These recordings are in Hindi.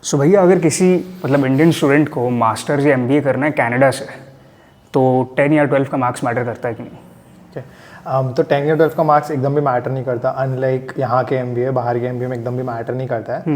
सो भैया अगर किसी मतलब इंडियन स्टूडेंट को मास्टर्स या एमबीए करना है कनाडा से, तो 10 या 12 का मार्क्स मैटर करता है कि नहीं? तो 10 या 12 का मार्क्स एकदम भी मैटर नहीं करता, अनलाइक यहाँ के एमबीए, बाहर के एमबीए में एकदम भी मैटर नहीं करता है।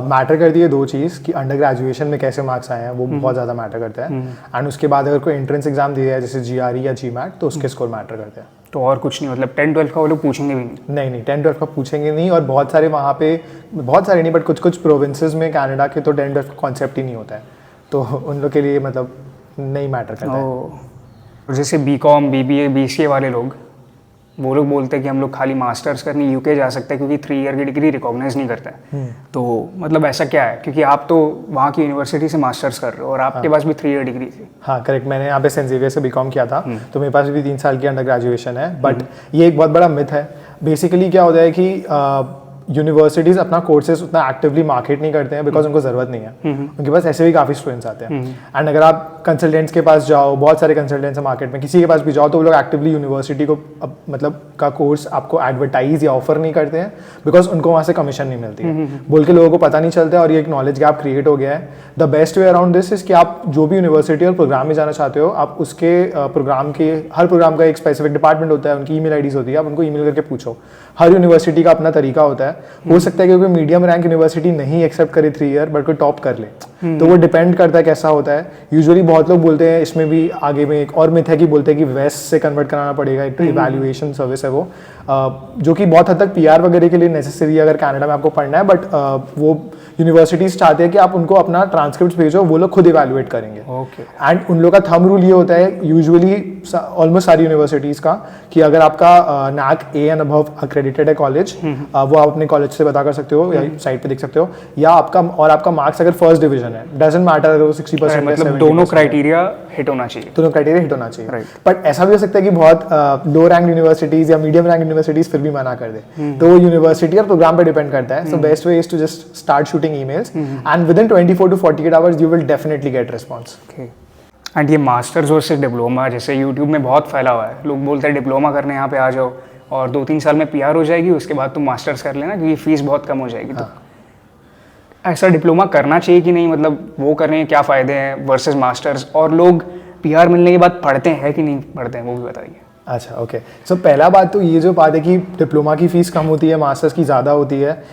मैटर करती है दो चीज़ कि अंडर ग्रेजुएशन में कैसे मार्क्स आए हैं, वो बहुत ज़्यादा मैटर करता है। एंड उसके बाद अगर कोई एंट्रेंस एग्जाम दिया है जैसे जीआरई या जीमैट, तो उसके स्कोर मैटर करते हैं। तो और कुछ नहीं, मतलब 10-12 का वो लोग पूछेंगे भी नहीं? नहीं 10-12 का पूछेंगे नहीं। और बहुत सारे वहाँ पे, बहुत सारे नहीं बट कुछ प्रोविंसेस में कनाडा के तो 10-12 का कॉन्सेप्ट ही नहीं होता है, तो उन लोग के लिए मतलब नहीं मैटर करता है। जैसे बीकॉम, बीबीए, बीसीए वाले लोग, वो लोग बोलते हैं कि हम लोग खाली मास्टर्स करने यूके जा सकते हैं क्योंकि 3 ईयर की डिग्री रिकॉग्नाइज नहीं करता है। तो मतलब ऐसा क्या है, क्योंकि आप तो वहाँ की यूनिवर्सिटी से मास्टर्स कर रहे हो और आपके पास भी 3 ईयर डिग्री थी। हाँ करेक्ट, मैंने यहाँ पे सेंट ज़ेवियर से बीकॉम किया था, तो मेरे पास भी 3 साल की अंडर ग्रेजुएशन है। बट ये एक बहुत बड़ा मिथ है। बेसिकली क्या होता है कि यूनिवर्सिटीज़ अपना कोर्सेज उतना एक्टिवली मार्केट नहीं करते हैं बिकॉज उनको ज़रूरत नहीं है। उनके पास ऐसे भी काफ़ी स्टूडेंट्स आते हैं। एंड अगर आप कंसल्टेंट्स के पास जाओ, बहुत सारे कंसल्टेंट्स हैं मार्केट में, किसी के पास भी जाओ तो वो लोग एक्टिवली यूनिवर्सिटी को मतलब का कोर्स आपको एडवर्टाइज या ऑफर नहीं करते हैं बिकॉज उनको वहाँ से कमीशन नहीं मिलती है। बोल के लोगों को पता नहीं चलता है और ये एक नॉलेज गैप क्रिएट हो गया है। The best way around this is कि आप जो भी यूनिवर्सिटी और प्रोग्राम में जाना चाहते हो, आप उसके प्रोग्राम के, हर प्रोग्राम का एक स्पेसिफिक डिपार्टमेंट होता है, उनकी ईमेल आईडीज़ होती है, आप उनको ईमेल करके पूछो। हर यूनिवर्सिटी का अपना तरीका होता है। हो सकता है कि कोई मीडियम रैंक यूनिवर्सिटी नहीं एक्सेप्ट करे 3 ईयर बट कोई टॉप कर ले, तो वो डिपेंड करता है कैसा होता है। यूजुअली बहुत लोग बोलते हैं, इसमें भी आगे में एक और मिथ है कि बोलते हैं कि वेस्ट से कन्वर्ट कराना पड़ेगा, एक तो इवैल्यूएशन सर्विस है वो, जो कि बहुत हद तक पीआर वगैरह के लिए नेसेसरी है अगर कनाडा में आपको पढ़ना है। बट वो यूनिवर्सिटीज चाहते हैं कि आप उनको अपना ट्रांसक्रिप्ट भेजो, वो लोग खुद इवैल्यूएट करेंगे। एंड उन लोग का थंब रूल ये होता है यूजुअली ऑलमोस्ट सारी यूनिवर्सिटीज़ का, कि अगर आपका NAC A and above accredited है कॉलेज, वो आप अपने कॉलेज से पता कर सकते हो या साइट पे देख सकते हो, या आपका मार्क्स अगर फर्स्ट डिवीजन है, डजंट मैटर अगर वो 60% मतलब दोनों क्राइटेरिया हिट होना चाहिए। दोनों क्राइटेरिया हिट होना चाहिए। बट ऐसा भी हो सकता है कि बहुत लो रैंक यूनिवर्सिटीज या मीडियम रैंक यूनिवर्सिटीज फिर भी मना कर दे, तो वो यूनिवर्सिटी और प्रोग्राम पे डिपेंड करता है। So best way is to just start shooting emails and within 24 to 48 hours you will definitely get response. And ये मास्टर्स और सिर्फ डिप्लोमा जैसे यूट्यूब में बहुत फैला हुआ है, लोग बोलते हैं डिप्लोमा करने यहाँ पे आ जाओ और 2-3 साल में पीआर हो जाएगी, उसके बाद तुम मास्टर्स कर लेना क्योंकि फीस बहुत कम हो जाएगी। तो ऐसा डिप्लोमा करना चाहिए कि नहीं, मतलब वो करने के क्या फ़ायदे हैं वर्सेस मास्टर्स, और लोग पीआर मिलने के बाद पढ़ते हैं कि नहीं पढ़ते हैं, वो भी बताइए। अच्छा ओके, सो पहला बात तो ये जो बात है कि डिप्लोमा की फ़ीस कम होती है, मास्टर्स की ज़्यादा होती है,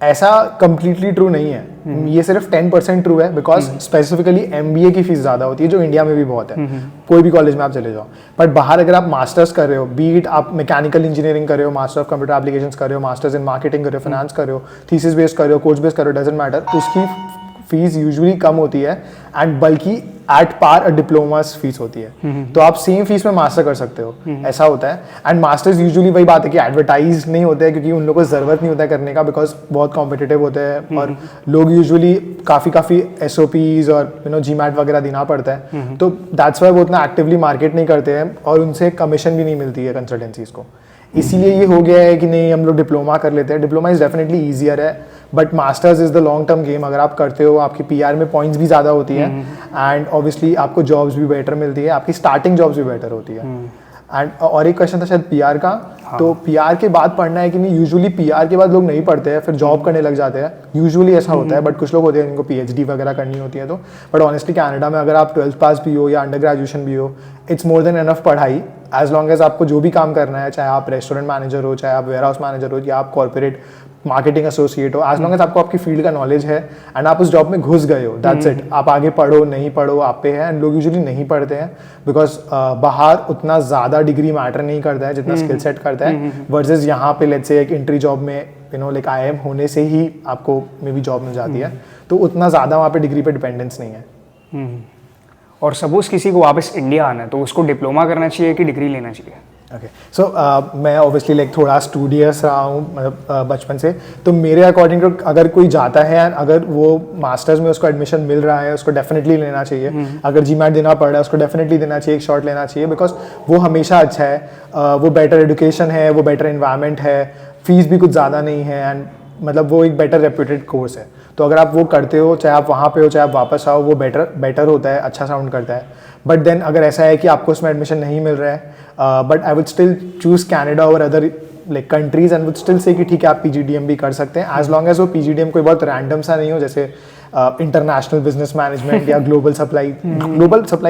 ऐसा कंप्लीटली ट्रू नहीं है। ये सिर्फ 10% ट्रू है बिकॉज स्पेसिफिकली एमबीए की फीस ज़्यादा होती है, जो इंडिया में भी बहुत है। कोई भी कॉलेज में आप चले जाओ, बट बाहर अगर आप मास्टर्स कर रहे हो, बीट आप मैकेनिकल इंजीनियरिंग कर रहे हो, मास्टर ऑफ कंप्यूटर एप्लीकेशंस कर रहे हो, मास्टर्स इन मार्केटिंग कर रहे हो, फाइनेंस कर रहे हो, थीसिस बेस्ड कर रहे हो, कोर्स बेस्ड कर रहे हो, डजंट मैटर, उसकी फीस यूजुअली कम होती है एंड बल्कि at par a diploma's fees होती है। तो आप सेम फीस में मास्टर कर सकते हो, ऐसा होता है। एंड मास्टर्स यूजुअली वही बात है कि एडवर्टाइज नहीं होते हैं क्योंकि उन लोगों को ज़रूरत नहीं होता है करने का बिकॉज बहुत कॉम्पिटिटिव होते हैं और लोग यूजुअली काफ़ी SOPs और जीमैट वगैरह देना पड़ता है, तो दैट्स वाई वो उतना एक्टिवली मार्केट नहीं करते हैं और उनसे कमीशन भी नहीं मिलती है कंसल्टेंसीज को। इसीलिए ये हो गया है कि नहीं हम लोग डिप्लोमा कर लेते हैं। डिप्लोमा इज़ डेफिनेटली ईजियर है but masters is the long term game. अगर आप करते हो, आपकी पीआर में पॉइंट्स भी ज़्यादा होती है एंड ऑब्वियसली आपको जॉब्स भी बेटर मिलती है, आपकी स्टार्टिंग जॉब्स भी बेटर होती है। एंड और एक क्वेश्चन था शायद पीआर का, तो पीआर के बाद पढ़ना है कि नहीं। यूजुअली पीआर के बाद लोग नहीं पढ़ते हैं, फिर जॉब करने लग जाते हैं, यूजुअली ऐसा होता है। बट कुछ लोग होते हैं जिनको पीएचडी वगैरह करनी होती है, तो बट ऑनेस्टली कनाडा में अगर आप 12th पास भी हो या अंडर ग्रेजुएशन भी हो, इट्स मोर देन एनफ पढ़ाई। एज लॉन्ग एज आपको जो भी काम करना है, चाहे आप रेस्टोरेंट मैनेजर हो, चाहे आप वेयर हाउस मैनेजर हो, या आप कॉर्पोरेट मार्केटिंग एसोसिएट हो, एज लॉन्ग एज आपको आपकी फील्ड का नॉलेज है एंड आप उस जॉब में घुस गए हो, दैट्स इट। आप आगे पढ़ो नहीं पढ़ो आप पे है। एंड लोग यूजुअली नहीं पढ़ते हैं बिकॉज बाहर उतना ज़्यादा डिग्री मैटर नहीं करता है जितना स्किल सेट करता है, वर्सेस यहाँ पे लेट्स से एक एंट्री जॉब में लाइक IIM होने से ही आपको मे बी जॉब मिल जाती है, तो उतना ज़्यादा वहाँ पे डिग्री पे डिपेंडेंस नहीं है। और सपोज किसी को वापस इंडिया आना है तो उसको डिप्लोमा करना चाहिए कि डिग्री लेना चाहिए? ओके, सो मैं ऑब्वियसली लाइक थोड़ा स्टूडियस रहा हूँ मतलब बचपन से, तो मेरे अकॉर्डिंग टू अगर कोई जाता है एंड अगर वो मास्टर्स में उसको एडमिशन मिल रहा है, उसको डेफिनेटली लेना चाहिए। अगर जीमैट देना पड़ रहा है उसको डेफिनेटली देना चाहिए, एक शॉट लेना चाहिए बिकॉज वो हमेशा अच्छा है। वो बेटर एजुकेशन है, वो बेटर इन्वायरमेंट है, फीस भी कुछ ज़्यादा नहीं है एंड मतलब वो एक बेटर रेप्यूटेड कोर्स है। तो अगर आप वो करते हो, चाहे आप वहाँ पे हो चाहे आप वापस आओ, वो बेटर होता है, अच्छा साउंड करता है। बट देन अगर ऐसा है कि आपको उसमें एडमिशन नहीं मिल रहा है, but I would still choose Canada और other like countries and would still say कि ठीक है आप PGDM भी कर सकते हैं, एज लॉन्ग एज वो PGDM कोई बहुत रैंडम सा नहीं हो, जैसे इंटरनेशनल बिजनेस मैनेजमेंट या ग्लोबल सप्लाई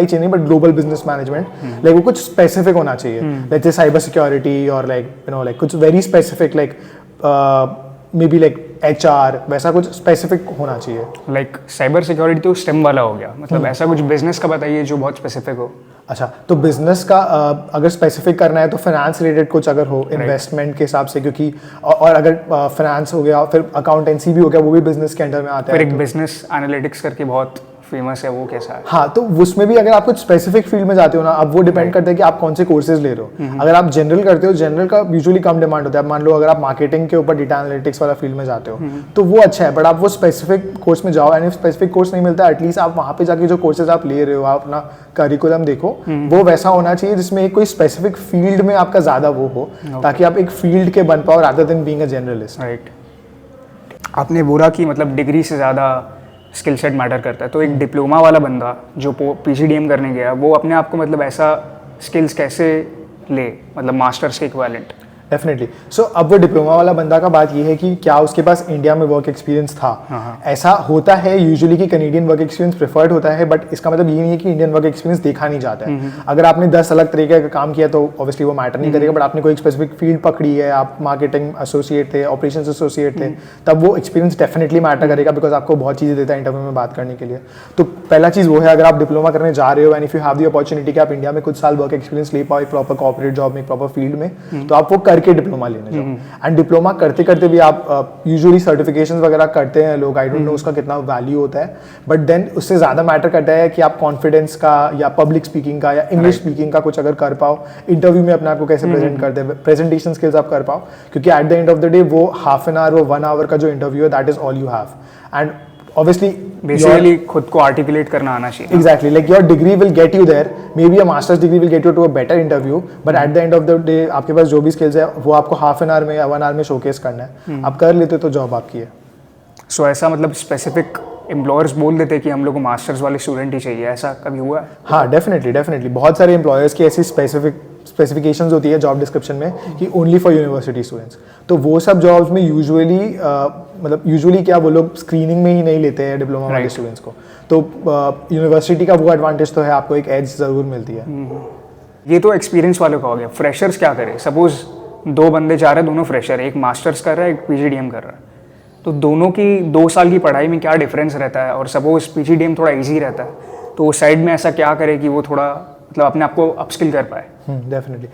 चेन नहीं, but global business management, like वो कुछ स्पेसिफिक होना चाहिए, लाइक साइबर सिक्योरिटी और लाइक कुछ very specific, like may be like HR, वैसा कुछ स्पेसिफिक होना चाहिए। लाइक साइबर सिक्योरिटी तो स्टेम वाला हो गया, मतलब ऐसा कुछ बिजनेस का बताइए जो बहुत स्पेसिफिक हो। अच्छा, तो बिजनेस का अगर स्पेसिफिक करना है तो फाइनेंस रिलेटेड कुछ अगर हो, इन्वेस्टमेंट के हिसाब से, क्योंकि और अगर फाइनेंस हो गया, फिर अकाउंटेंसी भी हो गया, वो भी बिजनेस के अंडर में आता है। फिर एक बिजनेस एनालिटिक्स करके बहुत फेमस है, वो कैसा है? हाँ, तो उसमें भी अगर आप कुछ स्पेसिफिक फील्ड में जाते हो ना, अब वो डिपेंड करता है कि आप कौन से कोर्सेज ले रहे हो। अगर आप जनरल करते हो, जनरल का यूजुअली कम डिमांड होता है। मान लो अगर आप मार्केटिंग के ऊपर डेटा एनालिटिक्स वाला फील्ड में जाते हो तो वो अच्छा है, बट आप वो स्पेसिफिक कोर्स में जाओ, एंड स्पेसिफिक कोर्स नहीं मिलता, एटलीस्ट आप वहाँ पे जाके जो कोर्सेज आप ले रहे हो, आप अपना करिकुलम देखो, वो वैसा होना चाहिए जिसमें एक कोई स्पेसिफिक फील्ड में आपका ज़्यादा वो हो, ताकि आप एक फील्ड के बन पाओ rather than being a generalist. Right. आपने बोला कि मतलब डिग्री से ज़्यादा स्किल सेट मैटर करता है, तो एक डिप्लोमा वाला बंदा जो PGDM करने गया, वो अपने आप को मतलब ऐसा स्किल्स कैसे ले, मतलब मास्टर्स के इक्विवेलेंट? डेफिनेटली। सो अब वो डिप्लोमा वाला बंदा का बात ये है कि क्या उसके पास इंडिया में वर्क एक्सपीरियंस था। ऐसा होता है यूजुअली कि कैनेडियन वर्क एक्सपीरियंस प्रेफर्ड होता है, बट इसका मतलब ये नहीं है कि इंडियन वर्क एक्सपीरियंस देखा नहीं जाता है। अगर आपने 10 अलग तरीके का काम किया तो ऑब्वियसली वो मैटर नहीं करेगा, बट आपने कोई स्पेसिफिक फील्ड पकड़ी है, आप मार्केटिंग एसोसिएट थे, ऑपरेशंस एसोसिएट थे, तब वो एक्सपीरियंस डेफिनेटली मैटर करेगा, बिकॉज आपको बहुत चीज़ें देता है इंटरव्यू में बात करने के लिए। तो पहला चीज़ वो है, अगर आप डिप्लोमा करने जा रहे हो and if you have the opportunity कि आप इंडिया में कुछ साल वर्क एक्सपीरियंस ले पाओ, एक प्रॉपर कॉर्पोरेट जॉब में, प्रॉपर फील्ड में, तो आप वो करके डिप्लोमा लेने। एंड डिप्लोमा करते करते भी आप यूजुअली सर्टिफिकेशंस वगैरह करते हैं लोग, आई डोंट नो उसका कितना वैल्यू होता है, बट देन उससे ज़्यादा मैटर करता है कि आप कॉन्फिडेंस का या पब्लिक स्पीकिंग का या इंग्लिश स्पीकिंग का कुछ अगर कर पाओ, इंटरव्यू में अपने आप को कैसे प्रेजेंट करते हैं, प्रेजेंटेशन स्किल्स आप कर पाओ, क्योंकि eight the end of the day वो हाफ एन आवर, वो 1 आवर का जो इंटरव्यू है, that is all you have. And obviously basically खुद को आर्टिकुलेट करना आना चाहिए। Exactly, like your degree will get you there, maybe a master's degree will get you to a better interview, but at the end of the day आपके पास जो भी skills है वो आपको हाफ एन आवर में या 1 आवर में शोकेस करना है। आप कर लेते तो जॉब आपकी है। सो ऐसा मतलब स्पेसिफिक एम्प्लॉयर्स बोल देते कि हम लोग को मास्टर्स वाले स्टूडेंट ही चाहिए, ऐसा कभी हुआ है? हाँ, डेफिनेटली बहुत सारे एम्प्लॉयर्स की ऐसी स्पेसिफिकेशंस होती है जॉब डिस्क्रिप्शन में कि ओनली फॉर यूनिवर्सिटी स्टूडेंट्स। तो वो सब जॉब्स में यूजुअली क्या वो लोग स्क्रीनिंग में ही नहीं लेते हैं डिप्लोमा वाले स्टूडेंट्स को। तो यूनिवर्सिटी का वो एडवांटेज तो है, आपको एक एज ज़रूर मिलती है। ये तो एक्सपीरियंस वालों का हो गया। फ्रेशर्स क्या करें? सपोज 2 बंदे जा रहे हैं, दोनों फ्रेशर, एक मास्टर्स कर रहा है, एक PGDM कर रहा है, तो दोनों की 2 साल की पढ़ाई में क्या डिफरेंस रहता है? और सपोज PGDM थोड़ा ईजी रहता है, तो वो साइड में ऐसा क्या करे कि वो थोड़ा मतलब अपने आप को अपस्किल कर पाए? डेफिनेटली।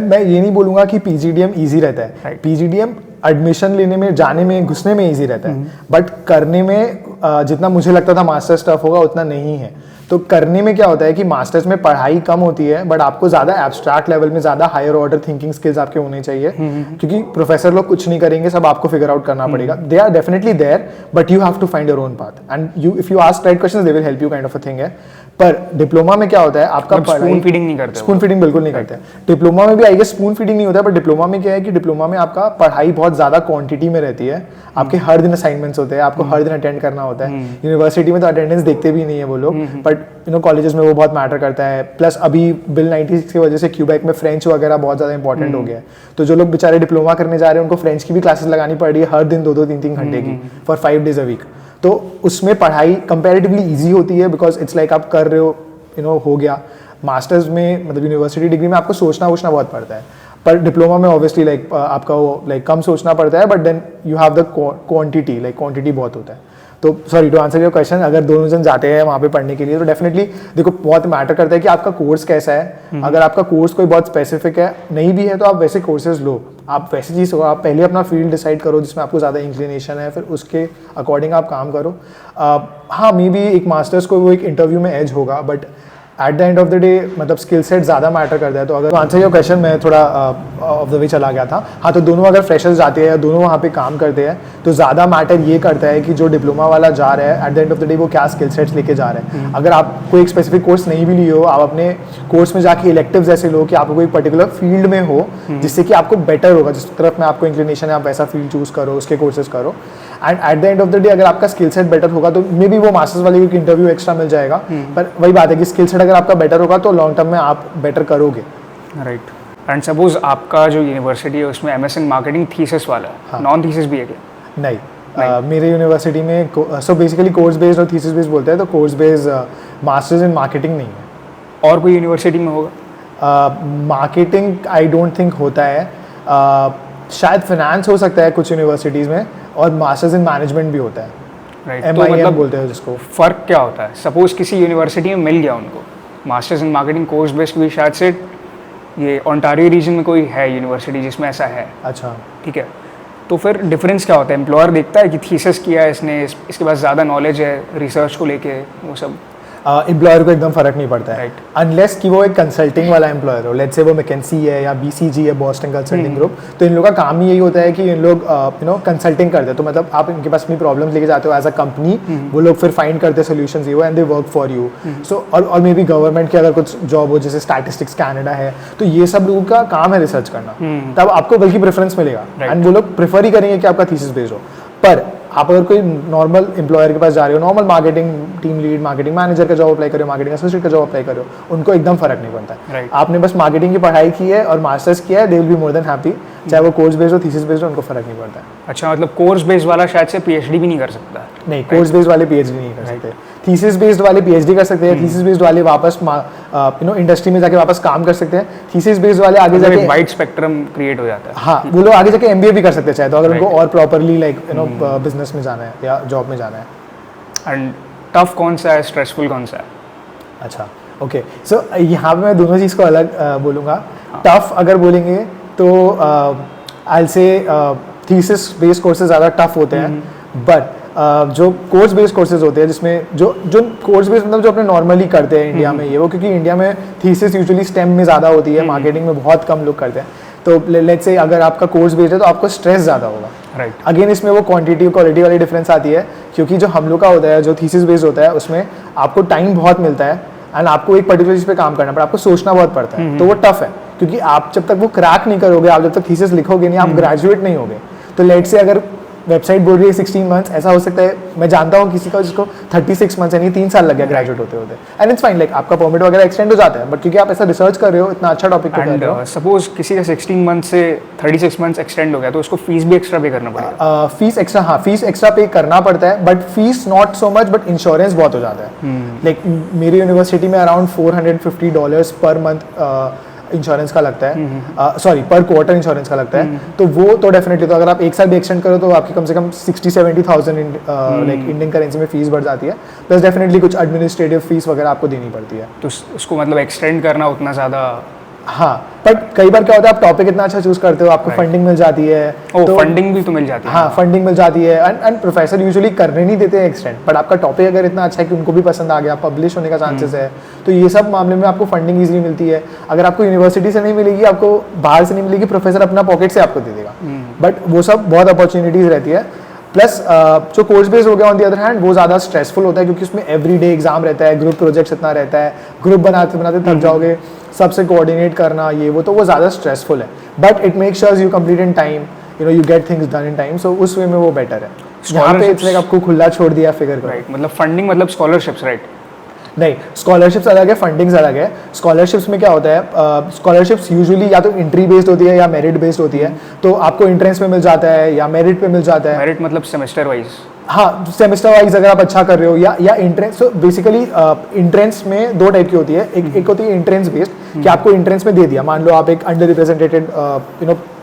मैं ये नहीं बोलूँगा कि PGDM ईजी रहता है। PGDM एडमिशन लेने में, जाने में, घुसने में ईजी रहता है, बट करने में जितना मुझे लगता था मास्टर्स टफ होगा उतना नहीं है। तो करने में क्या होता है कि मास्टर्स में पढ़ाई कम होती है, बट आपको ज़्यादा एब्स्ट्रैक्ट लेवल में ज़्यादा हायर ऑर्डर थिंकिंग स्किल्स आपके होने चाहिए, क्योंकि प्रोफेसर लोग कुछ नहीं करेंगे, सब आपको फिगर आउट करना पड़ेगा। They are definitely there, but you have to find your own path, and you if you ask right questions they will help you, kind of a thing है। पर डिप्लोमा में क्या होता है, आपका स्पून फीडिंग नहीं करते? स्पून फीडिंग बिल्कुल नहीं करते। डिप्लोमा में भी आई गेस स्पून फीडिंग नहीं होता है, बट डिप्लोमा में क्या है कि डिप्लोमा में आपका पढ़ाई बहुत ज़्यादा क्वांटिटी में रहती है। आपके हर दिन असाइनमेंट्स होते हैं, आपको हर दिन अटेंड करना होता है। यूनिवर्सिटी में तो अटेंडेंस देखते भी नहीं है वो लोग, बट कॉलेजेस में वो बहुत मैटर करता है। प्लस अभी बिल 96 की वजह से क्यूबेक में फ्रेंच वगैरह बहुत ज़्यादा इंपॉर्टेंट हो गया है। तो जो लोग बेचारे डिप्लोमा करने जा रहे हैं उनको फ्रेंच की भी क्लासेस लगानी पड़ रही है हर दिन 2-2, 3-3 घंटे की, फॉर 5 days a week। तो उसमें पढ़ाई कंपैरेटिवली ईजी होती है, बिकॉज इट्स लाइक आप कर रहे हो, हो गया। मास्टर्स में मतलब यूनिवर्सिटी डिग्री में आपको सोचना बहुत पड़ता है, पर डिप्लोमा में ऑब्वियसली लाइक आपका वो लाइक कम सोचना पड़ता है, but then you have the quantity, like quantity बहुत होता है। तो sorry to answer your question, अगर दोनों जन जाते हैं वहाँ पे पढ़ने के लिए तो डेफिनेटली देखो बहुत मैटर करता है कि आपका कोर्स कैसा है। अगर आपका कोर्स कोई बहुत स्पेसिफिक है, नहीं भी है, तो आप वैसे कोर्सेज लो, आप वैसी चीज़ हो, आप पहले अपना फील्ड डिसाइड करो जिसमें आपको ज़्यादा इंक्लिनेशन है, फिर उसके अकॉर्डिंग आप काम करो। हाँ, मे बी एक मास्टर्स को वो एक इंटरव्यू में एज होगा, but at the end of the day मतलब स्किल सेट ज़्यादा मैटर करता है। तो अगर आंसर योर क्वेश्चन, मैं थोड़ा ऑफ द वे चला गया था। हाँ, तो दोनों अगर फ्रेशर्स जाते हैं या दोनों वहाँ पे काम करते हैं तो ज़्यादा मैटर ये करता है कि जो डिप्लोमा वाला जा रहा है eight the end of the day वो क्या स्किल सेट्स लेके जा रहे हैं। अगर आप कोई एक स्पेसिफिक कोर्स नहीं भी लिए हो, आप अपने कोर्स में जाके इलेक्टिव्स ऐसे लो कि आपको कोई पर्टिकुलर फील्ड में हो जिससे कि आपको बेटर होगा, जिस तरफ में आपको इंक्लिनेशन है आप वैसा फील्ड चूज़ करो, उसके कोर्सेज करो। And eight the end of the day अगर आपका स्किल सेट बेटर होगा तो मे बी वो मास्टर्स वाले की इंटरव्यू एक्स्ट्रा मिल जाएगा, पर वही बात है कि स्किल सेट अगर आपका बेटर होगा तो लॉन्ग टर्म में आप बेटर करोगे। राइट। एंड सपोज आपका जो यूनिवर्सिटी है उसमें MS इन मार्केटिंग थीसिस वाला है, नॉन थीसिस भी है क्या? नहीं, मेरे यूनिवर्सिटी में सो बेसिकली कोर्स बेस्ड और थीसिस बेस्ड बोलते हैं, तो course based masters in marketing नहीं है। और कोई यूनिवर्सिटी में होगा? मार्केटिंग आई डोंट थिंक होता है। शायद फाइनेंस हो सकता है कुछ यूनिवर्सिटीज़ में, और मास्टर्स इन मैनेजमेंट भी होता है, राइट। MIM बोलते हैं जिसको। फ़र्क क्या होता है? सपोज किसी यूनिवर्सिटी में मिल गया उनको masters in marketing course based, भी शायद से ये ओंटारियो रीजन में कोई है यूनिवर्सिटी जिसमें ऐसा है, अच्छा, ठीक है, तो फिर डिफरेंस क्या होता है? एम्प्लॉयर देखता है कि थीसिस किया है इसने, इसके पास ज़्यादा नॉलेज है रिसर्च को लेके, वो सब? एम्प्लॉयर को एकदम फर्क नहीं पड़ता है, Right. अनलेस कि वो एक कंसल्टिंग वाला एम्प्लॉयर हो। लेट्स से वो मैकेंसी है या BCG है, बॉस्टन कंसल्टिंग ग्रुप, तो इन लोगों का काम ही यही होता है कि इन लोग कंसल्टिंग करते हैं। तो मतलब आप इनके पास अपनी प्रॉब्लम्स लेके जाते हो एज अ कंपनी, वो लोग फिर फाइंड करते हैं सोल्यूशंस ये वो, and they work for you. So और मे बी गवर्नमेंट की अगर कुछ जॉब हो, जैसे स्टैटिस्टिक्स कैनेडा है, तो ये सब लोगों का काम है रिसर्च करना, तब आपको बल्कि प्रेफरेंस मिलेगा, एंड वो लोग प्रेफर ही करेंगे कि आपका थीसिस बेस्ड हो। पर आप अगर कोई नॉर्मल एम्प्लॉयर के पास जा रहे हो, normal marketing team lead, marketing manager का जॉब अप्लाई करो, मार्केटिंग एसोसिएट का जॉब अप्लाई करो, उनको एकदम फर्क नहीं पड़ता है। Right. आपने बस मार्केटिंग की पढ़ाई की है और मास्टर्स किया है, they will be more than happy, चाहे वो कोर्स बेस्ड हो, थीसिस बेस्ड हो, उनको फर्क नहीं पड़ता है। अच्छा, मतलब कोर्स बेस्ड वाला शायद से PhD भी नहीं कर सकता? नहीं, कोर्स बेस्ड वाले PhD नहीं कर सकते, थीसिस बेस्ड वाले PhD कर सकते हैं, थीसिस बेस्ड वाले वापस इंडस्ट्री में जाके वापस काम कर सकते हैं, थीसिस बेस्ड वाले आगे मतलब जाके एक वाइड स्पेक्ट्रम क्रिएट हो जाता है। हाँ, वो लोग आगे जाके MBA भी कर सकते हैं चाहे तो, अगर उनको Right. और प्रॉपरली बिजनेस में जाना है या जॉब में जाना है। एंड टफ कौन सा है, स्ट्रेसफुल कौन सा है? अच्छा, ओके, सो यहाँ पे मैं दोनों चीज़ को अलग बोलूँगा। टफ अगर बोलेंगे तो आई से थीसिस बेस्ड कोर्सेज ज़्यादा टफ होते हैं, बट जो कोर्स बेस्ड कोर्सेज होते हैं जिसमें जो कोर्स बेस्ड मतलब जो अपने नॉर्मली करते हैं इंडिया में ये वो, क्योंकि इंडिया में थीसिस यूजुअली स्टेम में ज़्यादा होती है, मार्केटिंग में बहुत कम लोग करते हैं, तो लेट्स से अगर आपका कोर्स बेस्ड है तो आपको स्ट्रेस ज़्यादा होगा। राइट। अगेन इसमें वो क्वांटिटी क्वालिटी वाली डिफरेंस आती है, क्योंकि जो हम लोग का होता है, जो थीसिस बेस्ड होता है, उसमें आपको टाइम बहुत मिलता है एंड आपको एक पर्टिकुलर चीज़ पे काम करना पड़ता है, आपको सोचना बहुत पड़ता है, तो वो टफ है, क्योंकि आप जब तक वो क्रैक नहीं करोगे, आप जब तक थीसिस लिखोगे नहीं, आप ग्रेजुएट नहीं होगे। तो लेट्स से अगर वेबसाइट बोल रही है 16 मंथ्स, ऐसा हो सकता है, मैं जानता हूँ किसी का जिसको 36 मंथ्स यानी 3 साल लग गया ग्रेजुएट होते होते, एंड इट्स फाइन, लाइक आपका परमिट वगैरह एक्सटेंड हो जाता है, बट क्योंकि आप ऐसा रिसर्च कर रहे हो, इतना अच्छा टॉपिक पे कर रहे हो। सपोज किसी का 16 मंथ से 36 मंथ्स एक्सटेंड हो गया, तो उसको फीस भी एक्स्ट्रा पे करना पड़ेगा? फीस एक्स्ट्रा, हाँ, फीस एक्स्ट्रा पे करना पड़ता है, but fees not so much, but insurance बहुत हो जाता है। लाइक मेरी यूनिवर्सिटी में अराउंड $450 पर मंथ इंश्योरेंस का लगता है, सॉरी पर क्वार्टर इंश्योरेंस का लगता है, तो वो तो डेफिनेटली, तो अगर आप एक साल भी एक्सटेंड करो तो आपकी कम से कम 60-70,000 लाइक इंडियन करेंसी में फीस बढ़ जाती है, प्लस डेफिनेटली कुछ एडमिनिस्ट्रेटिव फीस वगैरह आपको देनी पड़ती है। तो उसको मतलब एक्सटेंड करना उतना ज़्यादा? हाँ, बट कई बार क्या होता है, आप टॉपिक इतना अच्छा चूज करते हो, आपको फंडिंग मिल जाती है, तो फंडिंग भी तो मिल जाती है। हाँ, फंडिंग मिल जाती है, एंड प्रोफेसर यूजुअली करने नहीं देते हैं एक्सटेंड, बट आपका टॉपिक अगर इतना अच्छा है कि उनको भी पसंद आ गया, पब्लिश होने का चांसेस है, तो ये सब मामले में आपको फंडिंग ईजिली मिलती है। अगर आपको यूनिवर्सिटी से नहीं मिलेगी, आपको बाहर से नहीं मिलेगी, प्रोफेसर अपना पॉकेट से आपको दे देगा, बट वो सब बहुत अपॉर्चुनिटीज रहती है। प्लस जो कोर्स बेस्ड हो गया ऑन द अदर हैंड, वो ज़्यादा स्ट्रेसफुल होता है, क्योंकि उसमें एवरीडे एग्जाम रहता है, ग्रुप प्रोजेक्ट्स इतना रहता है, ग्रुप बनाते बनाते थक जाओगे, सबसे कोऑर्डिनेट करना ये वो, तो वो ज़्यादा स्ट्रेसफुल है, but it make sure you complete in time, you get things done in time, so उस वे में वो बेटर है। यहाँ पे इट्स लाइक आपको खुला छोड़ दिया, फिगर करो। राइट, मतलब फंडिंग मतलब स्कॉलरशिप्स, राइट? नहीं, स्कॉलरशिप्स अलग है, फंडिंग्स अलग है। स्कॉलरशिप्स में क्या होता है, स्कॉलरशिप्स यूजुअली या तो एंट्री बेस्ड होती है या मेरिट बेस्ड होती है, तो आपको एंट्रेंस में मिल जाता है या मेरिट पे मिल जाता है। मेरिट मतलब सेमेस्टर वाइज? हाँ, सेमेस्टर वाइज अगर आप अच्छा कर रहे हो, या एंट्रेंस, सो बेसिकली एंट्रेंस में दो टाइप की होती है, एक होती है एंट्रेंस बेस्ड, कि आपको एंट्रेंस में दे दिया, मान लो आप एक under represented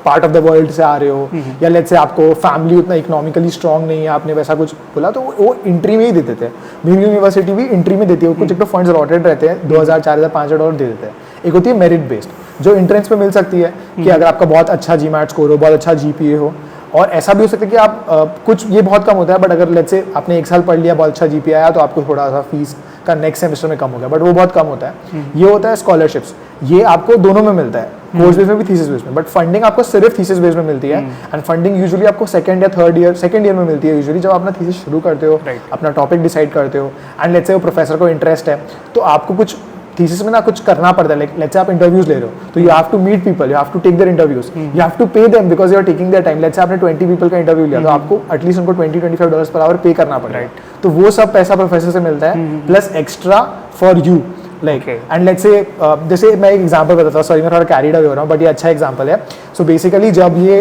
part of the world से आ रहे हो, या लेट्स से आपको फैमिली उतना इकोनॉमिकली स्ट्रॉन्ग नहीं है, आपने वैसा कुछ बोला, तो वो एंट्री में ही दे देते हैं। मेरी यूनिवर्सिटी भी एंट्री में देती है, कुछ एक तो फंड्स अलॉटेड रहते हैं, 2,000, 4,000, 5,000 दे देते हैं। एक होती है मेरिट बेस्ड, जो एंट्रेंस में मिल सकती है, कि अगर आपका बहुत अच्छा GMAT स्कोर हो, बहुत अच्छा GPA हो, और ऐसा भी हो सकता है कि आप कुछ, ये बहुत कम होता है, बट अगर लेट्स से आपने 1 साल पढ़ लिया, बहुत अच्छा GPA आया, तो आपको थोड़ा सा फीस का नेक्स्ट सेमेस्टर में कम हो गया, बट वो बहुत कम होता है। ये होता है स्कॉलरशिप्स, ये आपको दोनों में मिलता है, कोर्स बेस में भी, थीसिस बेस में, बट फंडिंग आपको सिर्फ थीसिस बेस में मिलती है, एंड फंडिंग यूजुअली आपको सेकंड या सेकंड ईयर में मिलती है, यूजुअली जब अपना थीसिस शुरू करते हो, अपना टॉपिक डिसाइड करते हो, एंड लेट्स से वो प्रोफेसर को इंटरेस्ट है, तो आपको कुछ थीसिस में ना कुछ करना पड़ता है, लाइक लेट्स से आप इंटरव्यूज ले रहे हो, तो you have to meet people, you have to take their interviews, you have to pay them because you are taking their time. Let's say आपने 20 पीपल का इंटरव्यू लिया, तो आपको एटलीस्ट उनको $20-25 पर आवर पे करना पड़ेगा, तो वो सब पैसा प्रोफेसर से मिलता है, plus extra for you, like, and let's say जैसे मैं एक एग्जांपल बताता हूँ, सॉरी मैं थोड़ा कैरीड अवे हो रहा हूँ, बट ये अच्छा एग्जांपल है। सो बेसिकली जब ये